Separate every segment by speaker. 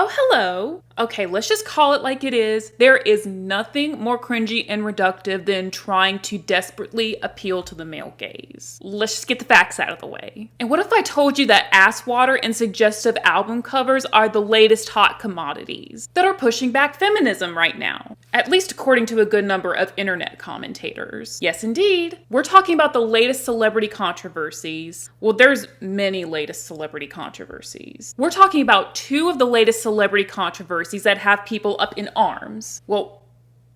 Speaker 1: Oh, hello. Okay, let's just call it like it is. There is nothing more cringy and reductive than trying to desperately appeal to the male gaze. Let's just get the facts out of the way. And what if I told you that ass water and suggestive album covers are the latest hot commodities that are pushing back feminism right now? At least according to a good number of internet commentators. Yes, indeed. We're talking about the latest celebrity controversies. Well, there's many latest celebrity controversies. We're talking about two of the latest celebrity controversies that have people up in arms. Well,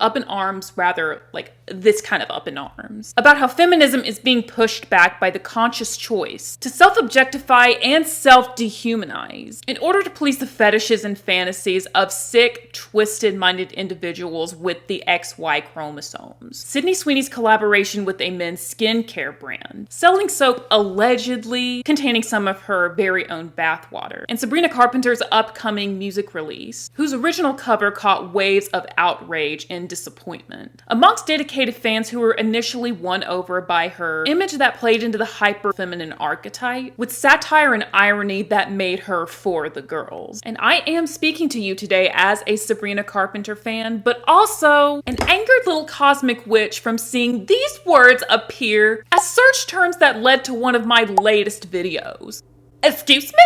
Speaker 1: up in arms, rather like this kind of up in arms, about how feminism is being pushed back by the conscious choice to self-objectify and self-dehumanize in order to please the fetishes and fantasies of sick, twisted-minded individuals with the XY chromosomes. Sydney Sweeney's collaboration with a men's skincare brand, selling soap allegedly containing some of her very own bathwater, and Sabrina Carpenter's upcoming music release, whose original cover caught waves of outrage and disappointment amongst dedicated fans who were initially won over by her image that played into the hyper-feminine archetype with satire and irony that made her for the girls. And I am speaking to you today as a Sabrina Carpenter fan, but also an angered little cosmic witch from seeing these words appear as search terms that led to one of my latest videos. Excuse me?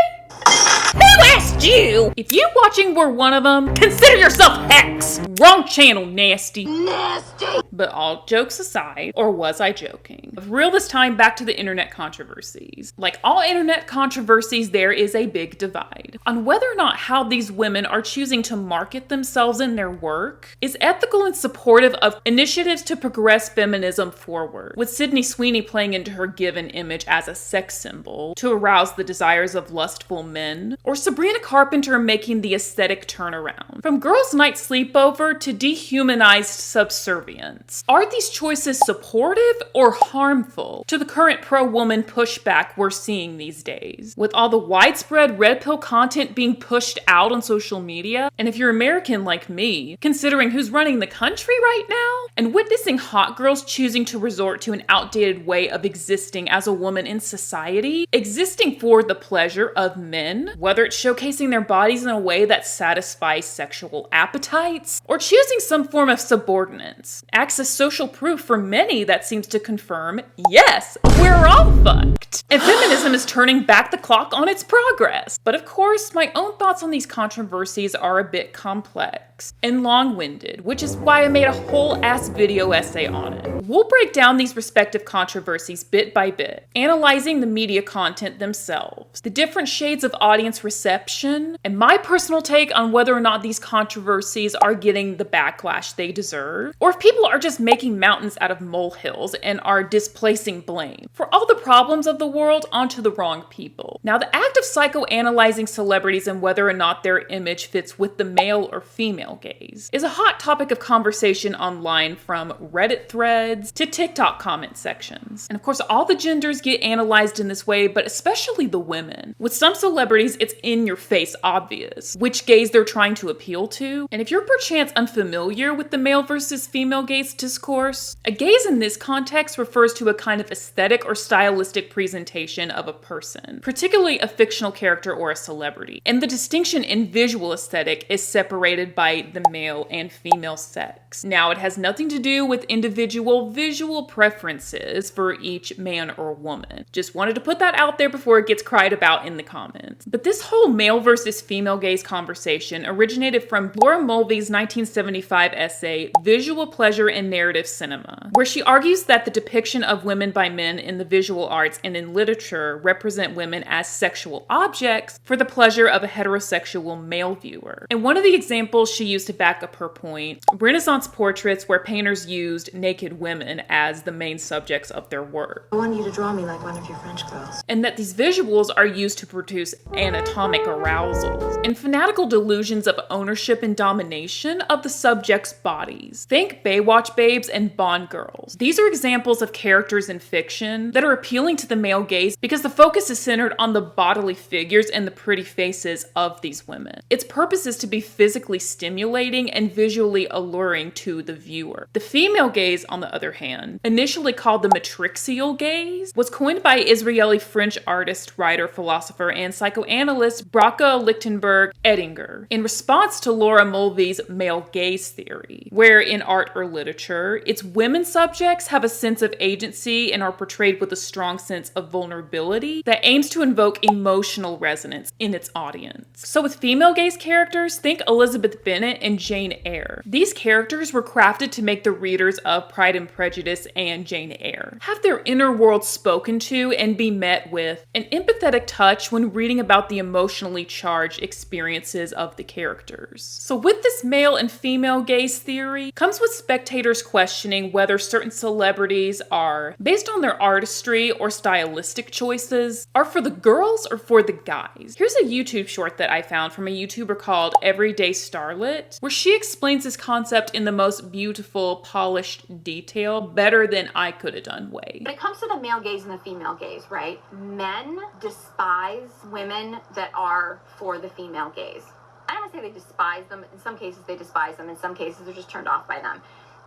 Speaker 1: Who asked you? If you watching were one of them, consider yourself hexed. Wrong channel, nasty. Nasty! But all jokes aside, or was I joking? Reel this time back to the internet controversies. Like all internet controversies, there is a big divide on whether or not how these women are choosing to market themselves in their work is ethical and supportive of initiatives to progress feminism forward, with Sydney Sweeney playing into her given image as a sex symbol to arouse the desires of lustful men, or Sabrina Carpenter making the aesthetic turnaround from girls' night sleepover to dehumanized subservience. Are these choices supportive or harmful to the current pro-woman pushback we're seeing these days, with all the widespread red pill content being pushed out on social media? And if you're American like me, considering who's running the country right now, and witnessing hot girls choosing to resort to an outdated way of existing as a woman in society, existing for the pleasure of men, whether it's showcasing their bodies in a way that satisfies sexual appetites, or choosing some form of subordinance, acts as social proof for many that seems to confirm, yes, we're all fucked. And feminism is turning back the clock on its progress. But of course, my own thoughts on these controversies are a bit complex and long-winded, which is why I made a whole ass video essay on it. We'll break down these respective controversies bit by bit, analyzing the media content themselves, the different shades of audience reception, and my personal take on whether or not these controversies are getting the backlash they deserve, or if people are just making mountains out of molehills and are displacing blame for all the problems of the world onto the wrong people. Now, the act of psychoanalyzing celebrities and whether or not their image fits with the male or female gaze is a hot topic of conversation online, from Reddit threads to TikTok comment sections. And of course, all the genders get analyzed in this way, but especially the women. With some celebrities, it's in your face obvious which gaze they're trying to appeal to. And if you're perchance unfamiliar with the male versus female gaze discourse, a gaze in this context refers to a kind of aesthetic or stylistic presentation of a person, particularly a fictional character or a celebrity. And the distinction in visual aesthetic is separated by the male and female sex. Now, it has nothing to do with individual visual preferences for each man or woman. Just wanted to put that out there before it gets cried about in the comments. But this whole male versus female gaze conversation originated from Laura Mulvey's 1975 essay, Visual Pleasure in Narrative Cinema, where she argues that the depiction of women by men in the visual arts and in literature represent women as sexual objects for the pleasure of a heterosexual male viewer. And one of the examples she used to back up her point, Renaissance portraits where painters used naked women as the main subjects of their work.
Speaker 2: I want you to draw me like one of your French girls.
Speaker 1: And that these visuals are used to produce anatomic arousals and fanatical delusions of ownership and domination of the subject's bodies. Think Baywatch babes and Bond girls. These are examples of characters in fiction that are appealing to the male gaze because the focus is centered on the bodily figures and the pretty faces of these women. Its purpose is to be physically stimulating and visually alluring to the viewer. newer. The female gaze, on the other hand, initially called the matrixial gaze, was coined by Israeli-French artist, writer, philosopher, and psychoanalyst Bracha Lichtenberg-Edinger in response to Laura Mulvey's male gaze theory, where in art or literature, its women subjects have a sense of agency and are portrayed with a strong sense of vulnerability that aims to invoke emotional resonance in its audience. So with female gaze characters, think Elizabeth Bennet and Jane Eyre. These characters were crafted to make the readers of Pride and Prejudice and Jane Eyre have their inner world spoken to and be met with an empathetic touch when reading about the emotionally charged experiences of the characters. So with this male and female gaze theory comes with spectators questioning whether certain celebrities are, based on their artistry or stylistic choices, are for the girls or for the guys. Here's a YouTube short that I found from a YouTuber called Everyday Starlet, where she explains this concept in the most beautiful, polished detail, better than I could have done way.
Speaker 3: When it comes to the male gaze and the female gaze, right? Men despise women that are for the female gaze. I don't want to say they despise them. In some cases, they despise them. In some cases, they're just turned off by them.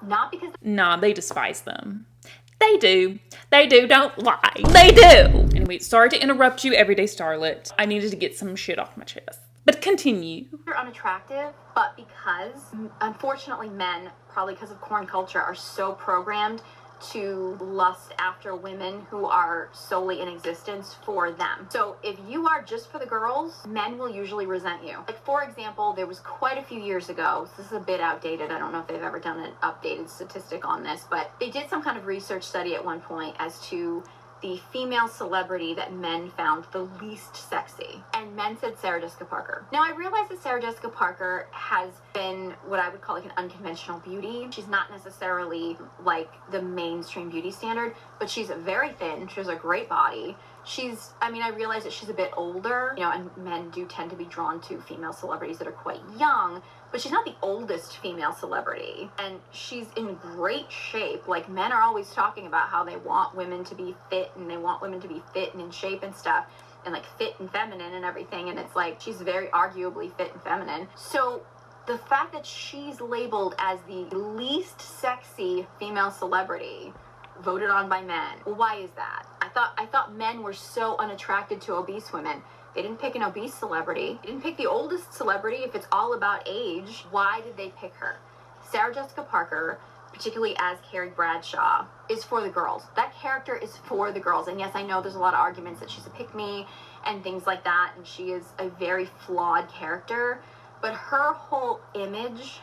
Speaker 3: Not because...
Speaker 1: Nah, they despise them. They do. They do, don't lie. They do! Anyway, sorry to interrupt you, Everyday Starlet. I needed to get some shit off my chest. But continue.
Speaker 3: They're unattractive, but because, unfortunately, men, probably because of corn culture, are so programmed to lust after women who are solely in existence for them. So if you are just for the girls, men will usually resent you. Like, for example, there was quite a few years ago, so this is a bit outdated, I don't know if they've ever done an updated statistic on this, but they did some kind of research study at one point as to the female celebrity that men found the least sexy. And men said Sarah Jessica Parker. Now, I realize that Sarah Jessica Parker has been what I would call like an unconventional beauty. She's not necessarily like the mainstream beauty standard, but she's very thin. She has a great body. I realize that she's a bit older, and men do tend to be drawn to female celebrities that are quite young, but she's not the oldest female celebrity, and she's in great shape. Like, men are always talking about how they want women to be fit, and they want women to be fit and in shape and stuff, and like fit and feminine and everything, and it's like, she's very arguably fit and feminine. So the fact that she's labeled as the least sexy female celebrity voted on by men, why is that? I thought men were so unattracted to obese women. They didn't pick an obese celebrity. They didn't pick the oldest celebrity. If it's all about age, why did they pick her? Sarah Jessica Parker, particularly as Carrie Bradshaw, is for the girls. That character is for the girls. And yes, I know there's a lot of arguments that she's a pick-me and things like that, and she is a very flawed character, but her whole image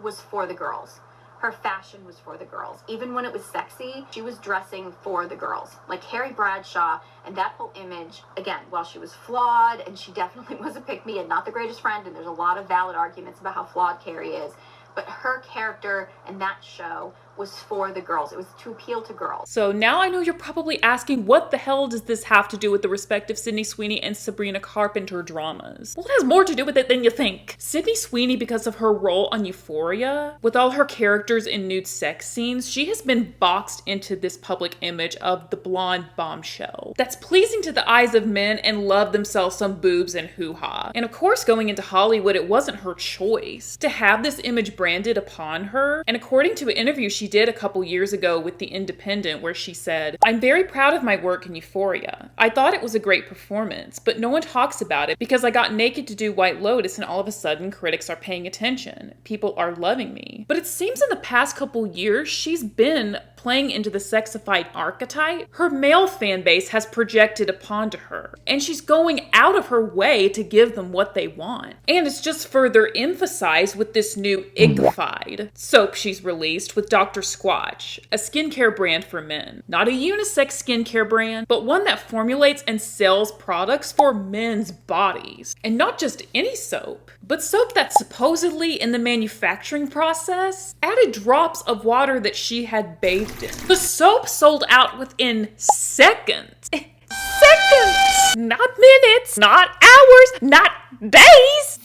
Speaker 3: was for the girls. Her fashion was for the girls. Even when it was sexy, she was dressing for the girls. Like Carrie Bradshaw, and that whole image, again, while she was flawed, and she definitely was a pick-me and not the greatest friend, and there's a lot of valid arguments about how flawed Carrie is, but her character in that show was for the girls. It was to appeal to girls.
Speaker 1: So now I know you're probably asking, what the hell does this have to do with the respective Sydney Sweeney and Sabrina Carpenter dramas? Well, it has more to do with it than you think. Sydney Sweeney, because of her role on Euphoria, with all her characters in nude sex scenes, she has been boxed into this public image of the blonde bombshell that's pleasing to the eyes of men and love themselves some boobs and hoo-ha. And of course, going into Hollywood, it wasn't her choice to have this image branded upon her. And according to an interview she did a couple years ago with The Independent, where she said, "I'm very proud of my work in Euphoria. I thought it was a great performance, but no one talks about it because I got naked to do White Lotus and all of a sudden critics are paying attention. People are loving me." But it seems in the past couple years, she's been playing into the sexified archetype her male fan base has projected upon her. And she's going out of her way to give them what they want. And it's just further emphasized with this new Ignified soap she's released with Dr. Squatch, a skincare brand for men. Not a unisex skincare brand, but one that formulates and sells products for men's bodies. And not just any soap, but soap that supposedly in the manufacturing process added drops of water that she had bathed in. The soap sold out within seconds. Seconds! Not minutes, not hours, not days!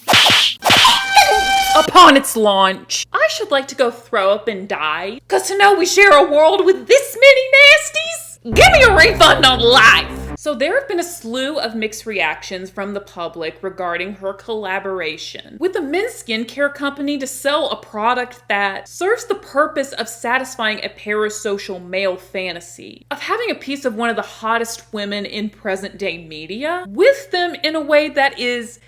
Speaker 1: Upon its launch. I should like to go throw up and die, cause to know we share a world with this many nasties? Give me a refund on life! So there have been a slew of mixed reactions from the public regarding her collaboration with a men's skincare company to sell a product that serves the purpose of satisfying a parasocial male fantasy of having a piece of one of the hottest women in present day media with them in a way that is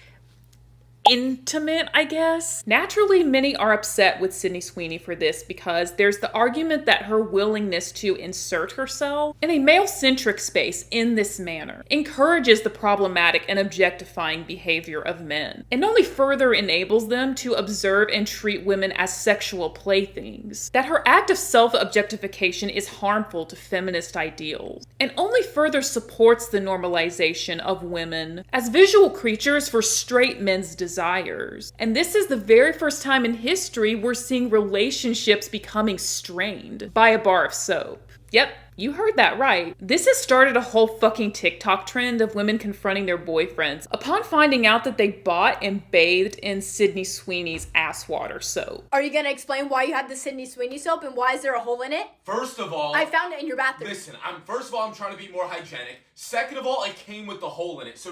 Speaker 1: intimate, I guess. Naturally, many are upset with Sydney Sweeny for this because there's the argument that her willingness to insert herself in a male-centric space in this manner encourages the problematic and objectifying behavior of men, and only further enables them to observe and treat women as sexual playthings. That her act of self-objectification is harmful to feminist ideals, and only further supports the normalization of women as visual creatures for straight men's desires. And this is the very first time in history we're seeing relationships becoming strained by a bar of soap. Yep, you heard that right. This has started a whole fucking TikTok trend of women confronting their boyfriends upon finding out that they bought and bathed in Sydney Sweeney's ass water soap.
Speaker 4: Are you gonna explain why you had the Sydney Sweeny soap and why is there a hole in it?
Speaker 5: First of all,
Speaker 4: I found it in your bathroom.
Speaker 5: Listen, I'm trying to be more hygienic. Second of all, it came with the hole in it. So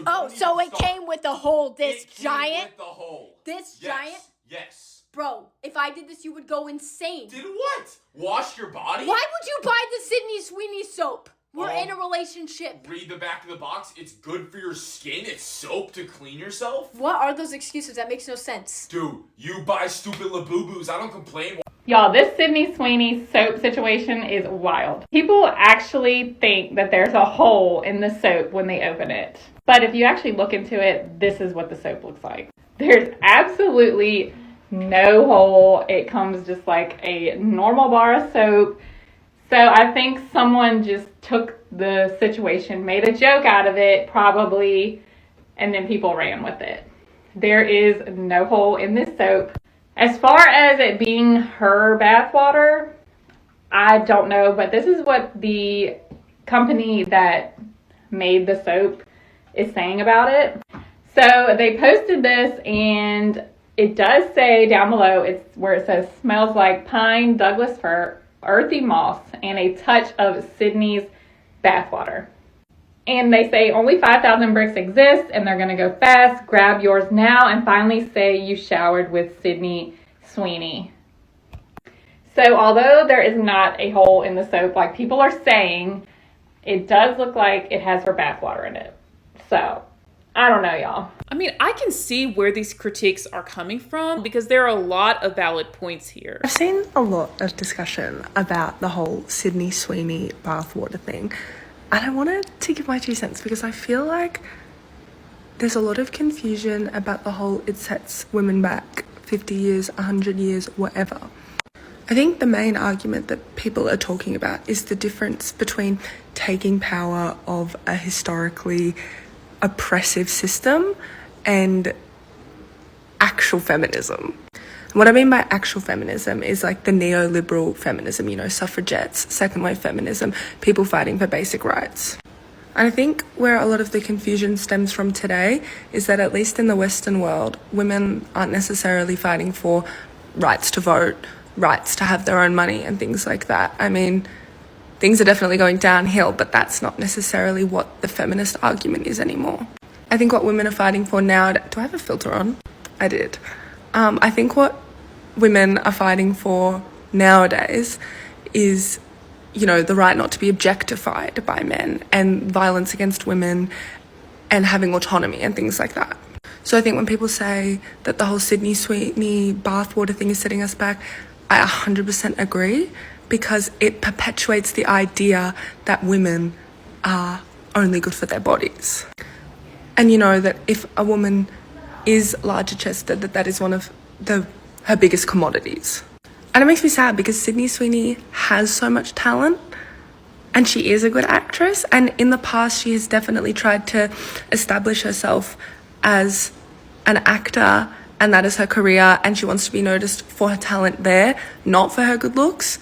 Speaker 4: it came with the hole. This giant.
Speaker 5: Came with the hole.
Speaker 4: This
Speaker 5: yes.
Speaker 4: giant.
Speaker 5: Yes.
Speaker 4: Bro, if I did this, you would go insane.
Speaker 5: Did what? Wash your body?
Speaker 4: Why would you buy the Sydney Sweeny soap? We're in a relationship.
Speaker 5: Read the back of the box. It's good for your skin. It's soap to clean yourself.
Speaker 4: What are those excuses? That makes no sense.
Speaker 5: Dude, you buy stupid Labubu's. I don't complain.
Speaker 6: Y'all, this Sydney Sweeny soap situation is wild. People actually think that there's a hole in the soap when they open it. But if you actually look into it, this is what the soap looks like. There's absolutely no hole. It comes just like a normal bar of soap. So I think someone just took the situation, made a joke out of it, probably, and then people ran with it. There is no hole in this soap. As far as it being her bathwater, I don't know, but this is what the company that made the soap is saying about it. So they posted this, and it does say down below, it's where it says, smells like pine, Douglas fir, earthy moss, and a touch of Sydney's bathwater. And they say only 5,000 bricks exist, and they're going to go fast. Grab yours now, and finally say you showered with Sydney Sweeny. So although there is not a hole in the soap like people are saying, it does look like it has her bathwater in it. So I don't know, y'all.
Speaker 1: I mean, I can see where these critiques are coming from because there are a lot of valid points here.
Speaker 7: I've seen a lot of discussion about the whole Sydney Sweeny bathwater thing. And I wanted to give my 2 cents because I feel like there's a lot of confusion about the whole it sets women back 50 years, 100 years, whatever. I think the main argument that people are talking about is the difference between taking power of a historically oppressive system and actual feminism. What I mean by actual feminism is like the neoliberal feminism, you know, suffragettes, second wave feminism, people fighting for basic rights. And I think where a lot of the confusion stems from today is that at least in the Western world, women aren't necessarily fighting for rights to vote, rights to have their own money and things like that. I mean, things are definitely going downhill, but that's not necessarily what the feminist argument is anymore. I think what women are fighting for now, do I have a filter on? I did. I think what women are fighting for nowadays is, you know, the right not to be objectified by men and violence against women and having autonomy and things like that. So I think when people say that the whole Sydney Sweeny bathwater thing is setting us back, I 100% agree because it perpetuates the idea that women are only good for their bodies. And you know that if a woman is larger chested, that is one of her biggest commodities. And it makes me sad because Sydney Sweeny has so much talent and she is a good actress, and in the past she has definitely tried to establish herself as an actor, and that is her career, and she wants to be noticed for her talent there, not for her good looks.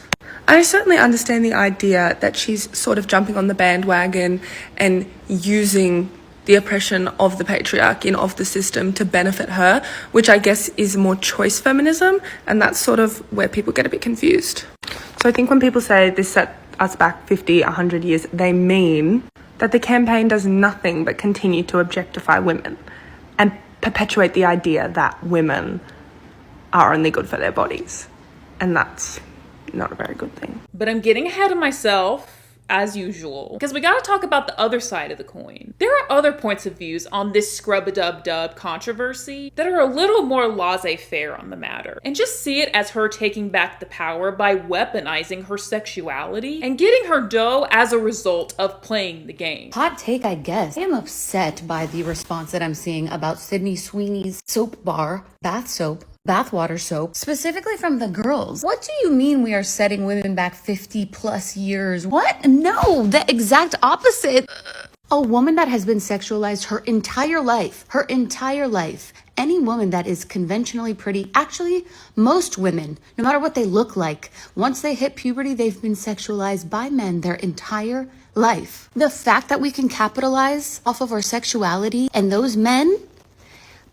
Speaker 7: I certainly understand the idea that she's sort of jumping on the bandwagon and using the oppression of the patriarchy and of the system to benefit her, which I guess is more choice feminism, and that's sort of where people get a bit confused. So I think when people say this set us back 50, 100 years, they mean that the campaign does nothing but continue to objectify women and perpetuate the idea that women are only good for their bodies. And that's not a very good thing.
Speaker 1: But I'm getting ahead of myself, as usual, because we gotta talk about the other side of the coin. There are other points of views on this scrub-a-dub-dub controversy that are a little more laissez-faire on the matter, and just see it as her taking back the power by weaponizing her sexuality and getting her dough as a result of playing the game.
Speaker 8: Hot take, I guess. I am upset by the response that I'm seeing about Sydney Sweeney's soap bar, bath soap, bathwater soap, specifically from the girls. What do you mean we are setting women back 50 plus years? What? No, the exact opposite. A woman that has been sexualized her entire life, any woman that is conventionally pretty, actually, most women, no matter what they look like, once they hit puberty, they've been sexualized by men their entire life. The fact that we can capitalize off of our sexuality and those men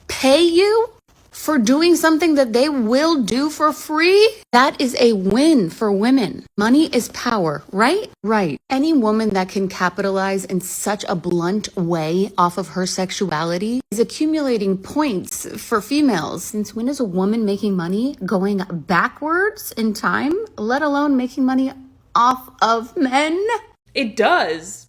Speaker 8: pay you for doing something that they will do for free, that is a win for women. Money is power, right? Right. Any woman that can capitalize in such a blunt way off of her sexuality is accumulating points for females. Since when is a woman making money going backwards in time, let alone making money off of men?
Speaker 1: It does.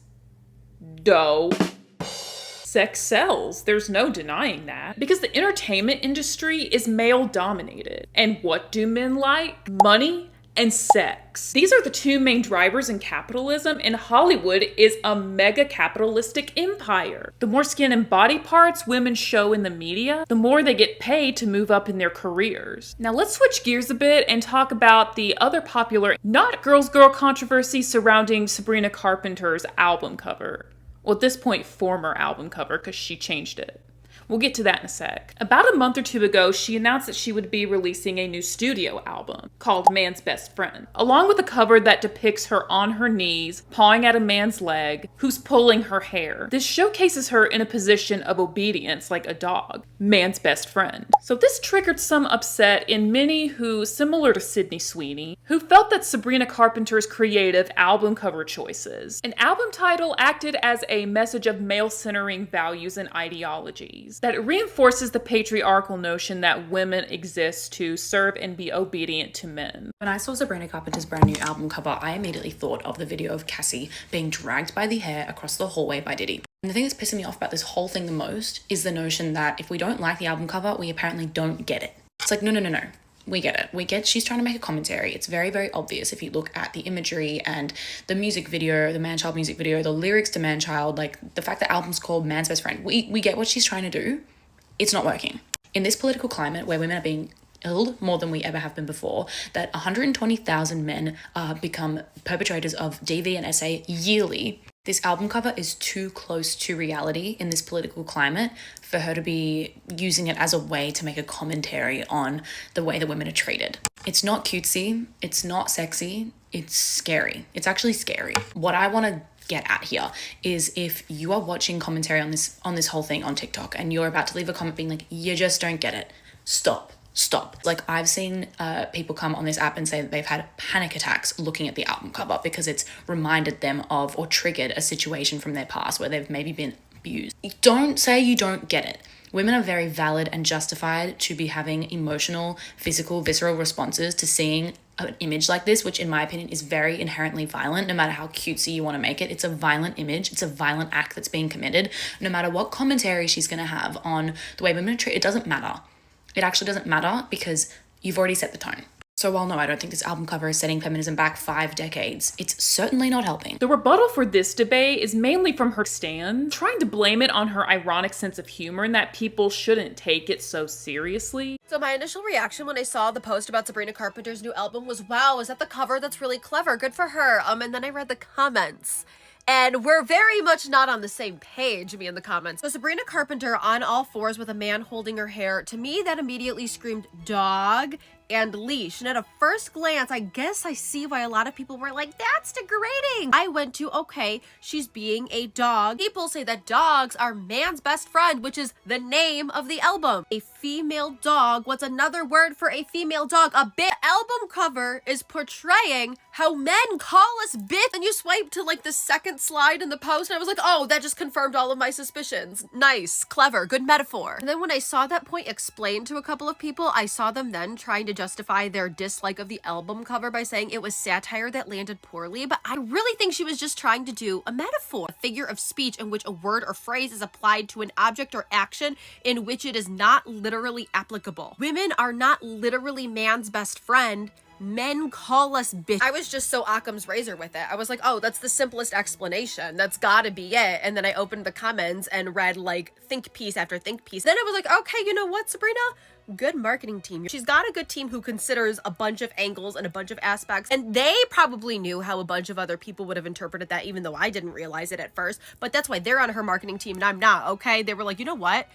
Speaker 1: Dough. Sex sells. There's no denying that. Because the entertainment industry is male dominated. And what do men like? Money and sex. These are the two main drivers in capitalism, and Hollywood is a mega capitalistic empire. The more skin and body parts women show in the media, the more they get paid to move up in their careers. Now let's switch gears a bit and talk about the other popular, not girls girl controversy surrounding Sabrina Carpenter's album cover. Well, at this point, former album cover, because she changed it. We'll get to that in a sec. About a month or two ago, she announced that she would be releasing a new studio album called Man's Best Friend, along with a cover that depicts her on her knees, pawing at a man's leg, who's pulling her hair. This showcases her in a position of obedience like a dog. Man's best friend. So this triggered some upset in many who, similar to Sydney Sweeney, who felt that Sabrina Carpenter's creative album cover choices, an album title acted as a message of male-centering values and ideologies that reinforces the patriarchal notion that women exist to serve and be obedient to men.
Speaker 9: When I saw Sabrina Carpenter's brand new album cover, I immediately thought of the video of Cassie being dragged by the hair across the hallway by Diddy. And the thing that's pissing me off about this whole thing the most is the notion that if we don't like the album cover, we apparently don't get it. It's like, no. We get it. We get she's trying to make a commentary. It's very, very obvious if you look at the imagery and the music video, the Man-Child music video, the lyrics to Man-Child, like the fact the album's called Man's Best Friend. We get what she's trying to do. It's not working. In this political climate where women are being killed more than we ever have been before, that 120,000 men become perpetrators of DV and SA yearly, this album cover is too close to reality in this political climate for her to be using it as a way to make a commentary on the way that women are treated. It's not cutesy, it's not sexy, it's scary. It's actually scary. What I want to get at here is if you are watching commentary on this whole thing on TikTok and you're about to leave a comment being like, you just don't get it, stop. Like I've seen people come on this app and say that they've had panic attacks looking at the album cover because it's reminded them of or triggered a situation from their past where they've maybe been abused. Don't say you don't get it. Women are very valid and justified to be having emotional, physical, visceral responses to seeing an image like this, which in my opinion is very inherently violent. No matter how cutesy you want to make it, it's a violent image. It's a violent act that's being committed. No matter what commentary she's going to have on the way women are treated, it doesn't matter. It actually doesn't matter because you've already set the tone. So while no, I don't think this album cover is setting feminism back 5 decades, it's certainly not helping.
Speaker 1: The rebuttal for this debate is mainly from her stand, trying to blame it on her ironic sense of humor and that people shouldn't take it so seriously.
Speaker 10: So my initial reaction when I saw the post about Sabrina Carpenter's new album was, wow, is that the cover? That's really clever. Good for her. And then I read the comments. And we're very much not on the same page, me in the comments. So Sabrina Carpenter on all fours with a man holding her hair, to me that immediately screamed dog and leash. And at a first glance, I guess I see why a lot of people were like, that's degrading. I went to, okay, she's being a dog. People say that dogs are man's best friend, which is the name of the album. A female dog. What's another word for a female dog? A bitch. Album cover is portraying how men call us bitch. And you swipe to like the second slide in the post and I was like, oh, that just confirmed all of my suspicions. Nice, clever, good metaphor. And then when I saw that point explained to a couple of people, I saw them then trying to justify their dislike of the album cover by saying it was satire that landed poorly. But I really think she was just trying to do a metaphor, a figure of speech in which a word or phrase is applied to an object or action in which it is not literally applicable. Women are not literally man's best friend. Men call us bitch. I was just so Occam's razor with it. I was like, oh, that's the simplest explanation. That's gotta be it. And then I opened the comments and read like think piece after think piece. Then I was like, okay, you know what, Sabrina? Good marketing team. She's got a good team who considers a bunch of angles and a bunch of aspects. And they probably knew how a bunch of other people would have interpreted that, even though I didn't realize it at first. But that's why they're on her marketing team and I'm not, okay? They were like, you know what?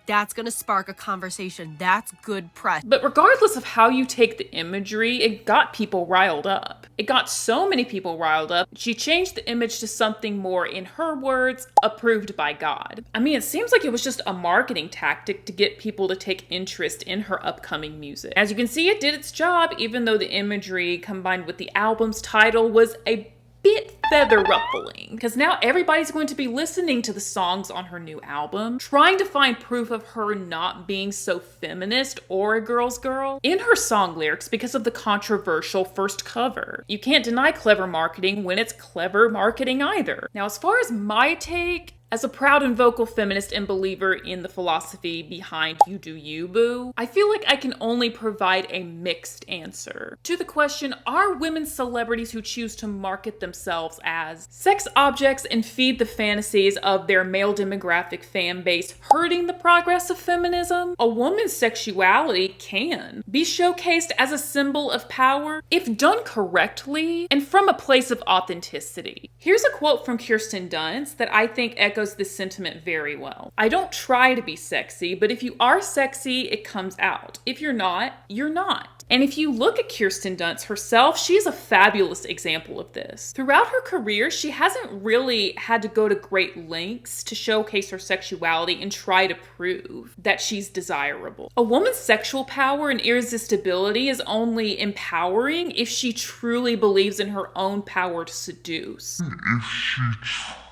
Speaker 10: That's gonna spark a conversation. That's good press.
Speaker 1: But regardless of how you take the imagery, it got people riled up. It got so many people riled up. She changed the image to something more, in her words, approved by God. I mean, it seems like it was just a marketing tactic to get people to take interest in her upcoming music. As you can see, it did its job, even though the imagery combined with the album's title was a bit feather ruffling, because now everybody's going to be listening to the songs on her new album, trying to find proof of her not being so feminist or a girl's girl in her song lyrics because of the controversial first cover. You can't deny clever marketing when it's clever marketing either. Now, as far as my take, as a proud and vocal feminist and believer in the philosophy behind you do you, boo, I feel like I can only provide a mixed answer to the question, are women celebrities who choose to market themselves as sex objects and feed the fantasies of their male demographic fan base hurting the progress of feminism? A woman's sexuality can be showcased as a symbol of power if done correctly and from a place of authenticity. Here's a quote from Kirsten Dunst that I think echoes this sentiment very well. I don't try to be sexy, but if you are sexy, it comes out. If you're not, you're not. And if you look at Kirsten Dunst herself, she's a fabulous example of this. Throughout her career, she hasn't really had to go to great lengths to showcase her sexuality and try to prove that she's desirable. A woman's sexual power and irresistibility is only empowering if she truly believes in her own power to seduce.
Speaker 11: If she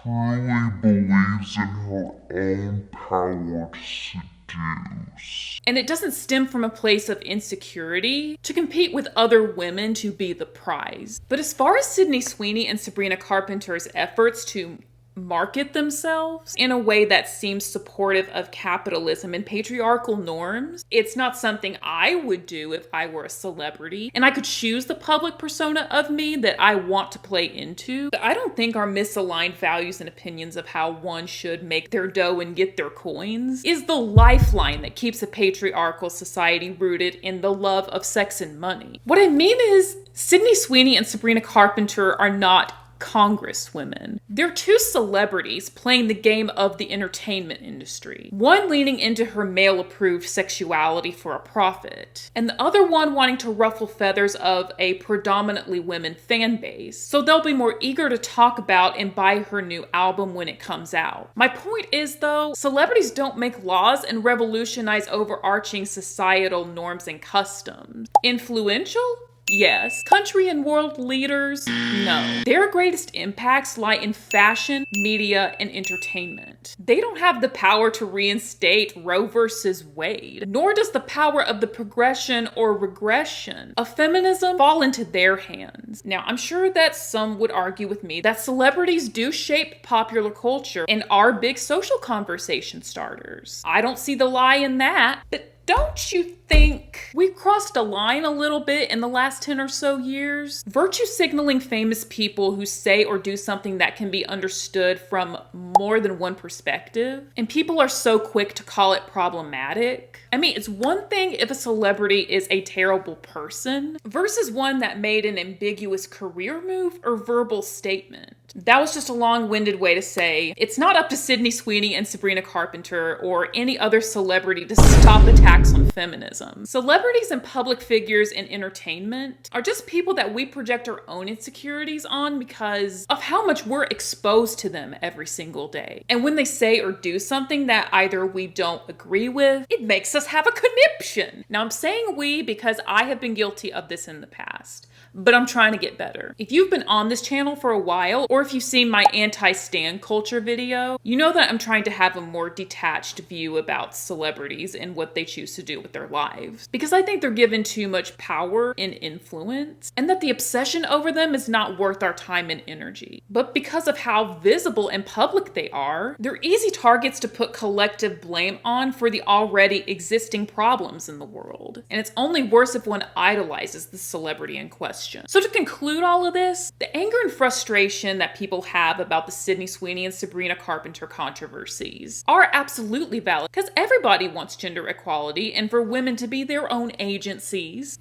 Speaker 11: truly believes in her own power to seduce.
Speaker 1: And it doesn't stem from a place of insecurity to compete with other women to be the prize. But as far as Sydney Sweeny and Sabrina Carpenter's efforts to market themselves in a way that seems supportive of capitalism and patriarchal norms, it's not something I would do if I were a celebrity and I could choose the public persona of me that I want to play into. I don't think our misaligned values and opinions of how one should make their dough and get their coins is the lifeline that keeps a patriarchal society rooted in the love of sex and money. What I mean is, Sydney Sweeny and Sabrina Carpenter are not congresswomen. They're two celebrities playing the game of the entertainment industry. One leaning into her male-approved sexuality for a profit, and the other one wanting to ruffle feathers of a predominantly women fan base, so they'll be more eager to talk about and buy her new album when it comes out. My point is, though, celebrities don't make laws and revolutionize overarching societal norms and customs. Influential? Yes. Country and world leaders? No. Their greatest impacts lie in fashion, media, and entertainment. They don't have the power to reinstate Roe versus Wade, nor does the power of the progression or regression of feminism fall into their hands. Now, I'm sure that some would argue with me that celebrities do shape popular culture and are big social conversation starters. I don't see the lie in that, but don't you think we've crossed a line a little bit in the last 10 or so years? Virtue signaling famous people who say or do something that can be understood from more than one perspective, and people are so quick to call it problematic. I mean, it's one thing if a celebrity is a terrible person versus one that made an ambiguous career move or verbal statement. That was just a long-winded way to say it's not up to Sydney Sweeney and Sabrina Carpenter or any other celebrity to stop attacks on feminism. Celebrities and public figures in entertainment are just people that we project our own insecurities on because of how much we're exposed to them every single day. And when they say or do something that either we don't agree with, it makes us have a conniption. Now I'm saying we because I have been guilty of this in the past, but I'm trying to get better. If you've been on this channel for a while, or if you've seen my anti-stan culture video, you know that I'm trying to have a more detached view about celebrities and what they choose to do with their lives. Because I think they're given too much power and influence, and that the obsession over them is not worth our time and energy. But because of how visible and public they are, they're easy targets to put collective blame on for the already existing problems in the world. And it's only worse if one idolizes the celebrity in question. So to conclude all of this, the anger and frustration that people have about the Sydney Sweeney and Sabrina Carpenter controversies are absolutely valid because everybody wants gender equality and for women to be their own agencies.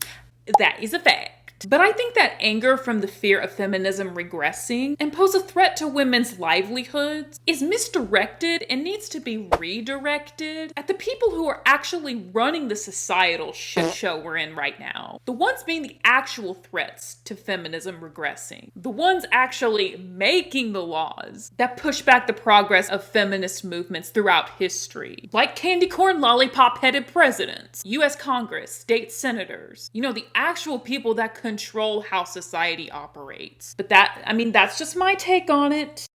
Speaker 1: That is a fact. But I think that anger from the fear of feminism regressing and pose a threat to women's livelihoods is misdirected and needs to be redirected at the people who are actually running the societal shit show we're in right now. The ones being the actual threats to feminism regressing. The ones actually making the laws that push back the progress of feminist movements throughout history. Like candy corn lollipop-headed presidents, US Congress, state senators. You know, the actual people that control how society operates. But that's just my take on it.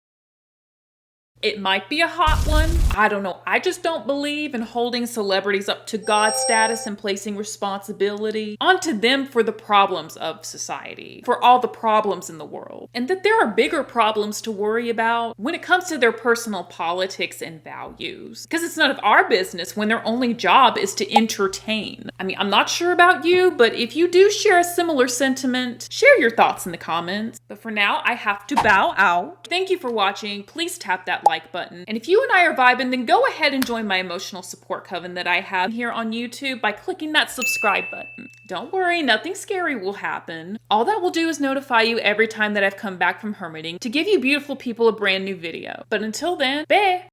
Speaker 1: It might be a hot one. I don't know. I just don't believe in holding celebrities up to God status and placing responsibility onto them for the problems of society, for all the problems in the world. And that there are bigger problems to worry about when it comes to their personal politics and values. Because it's none of our business when their only job is to entertain. I mean, I'm not sure about you, but if you do share a similar sentiment, share your thoughts in the comments. But for now, I have to bow out. Thank you for watching. Please tap that like button. And if you and I are vibing, then go ahead and join my emotional support coven that I have here on YouTube by clicking that subscribe button. Don't worry, nothing scary will happen. All that will do is notify you every time that I've come back from hermiting to give you beautiful people a brand new video. But until then, bye!